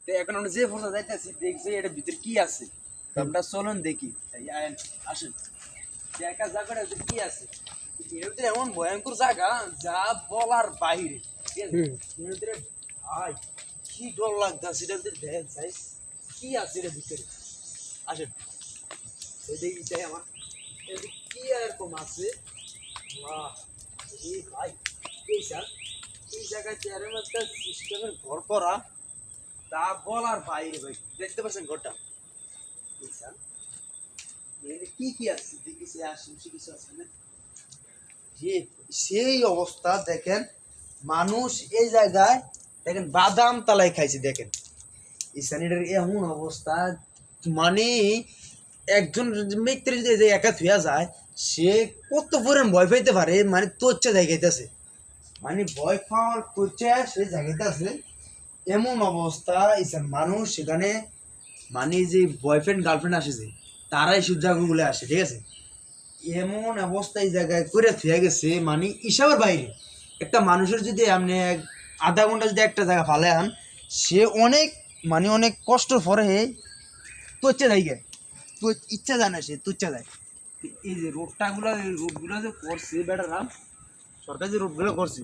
তো এখন আমরা যে ফোর্সা যাইতেছি দেখছি এটার ভিতরে কি আছে, তো আমরা চলুন দেখি। আসেন দেখা জায়গাটা কি আছে। এর ভিতরে এমন ভয়ঙ্কর জায়গা যা বলার বাইরে, ঠিক আছে? এর ভিতরে ভাই কি ডর লাগতেছে, এটা ভিতরে দেখ যাই কি আছে এর ভিতরে। আসেন দেখি যাই আমার কি এরকম আছে। বাহ এই ভাই এই স্যার এই জায়গায় চেয়ারের মধ্যে সিস্টেমের ঘর করা, তা বলার বাইরে ভাই। দেখতে পাচ্ছেন ঘরটা? এই স্যার কি কি আছে দেখি, সে আশেপাশে কিছু আছে না? যে সেই অবস্থা দেখেন, মানুষ এই জায়গায় দেখেন বাদাম তালাই খাইছে। দেখেন এই স্যানিটার এমন অবস্থা, মানে একজন ব্যক্তির যদি একা থুয়া যায় সে কত পরিমাণ ভয় পাইতে পারে, মানে তোচ্চা জায়গাইতেছে, মানে ভয় পাওয়ার তোচ্চা সে জায়গাতে আছে। এমন অবস্থা ইসান মানুষ সেখানে, মানে যে বয়ফ্রেন্ড গার্লফ্রেন্ড আসে যে তারাই সব জায়গাগুলো আসে, ঠিক আছে? এমন অবস্থা এই জায়গায় করে থুয়ে গেছে, মানে হিসাবের বাইরে। একটা মানুষের যদি আপনি আধা ঘন্টা যদি একটা জায়গা ফালে আন, সে অনেক মানে অনেক কষ্ট পরে তোচ্চা যায় গে, তো ইচ্ছা যায় না, সে তুচ্ছা যায়। এই যে রোডটাগুলো রোডগুলো যে করছে বেটারা, সরকার যে রোডগুলো করছে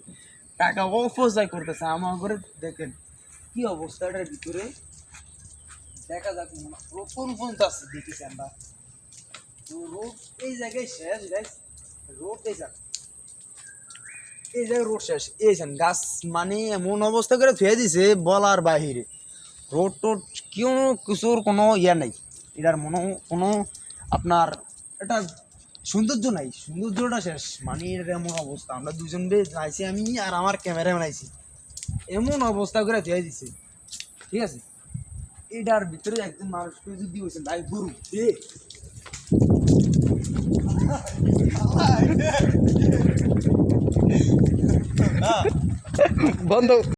টাকা অপচয় করতেছে আমার করে। দেখেন কি অবস্থা এটার ভিতরে, দেখা যাক কোন পর্যন্ত আছে দেখেছি আমরা। তো রোড এই জায়গায় শেষ গাইস, রোড এই জায়গায়, এই জায়গায় রোড শেষ। এই গাছ মানে এমন অবস্থা করে থুয়ে দিছে বলার বাহিরে। রোড টোড কেউ কিছুর কোনো ইয়ে নাই, এটার মনে কোনো আপনার এটা সৌন্দর্য নাই, সৌন্দর্যটা শেষ। মানে এর এমন অবস্থা, আমরা দুজন আইছি, আমি আর আমার ক্যামেরাম্যান আইছি, এমন অবস্থা করে থুয়ে দিছে, ঠিক আছে? এটার ভিতরে একজন মানুষকে যদি বলছেন ভাই গুরু বন্ধ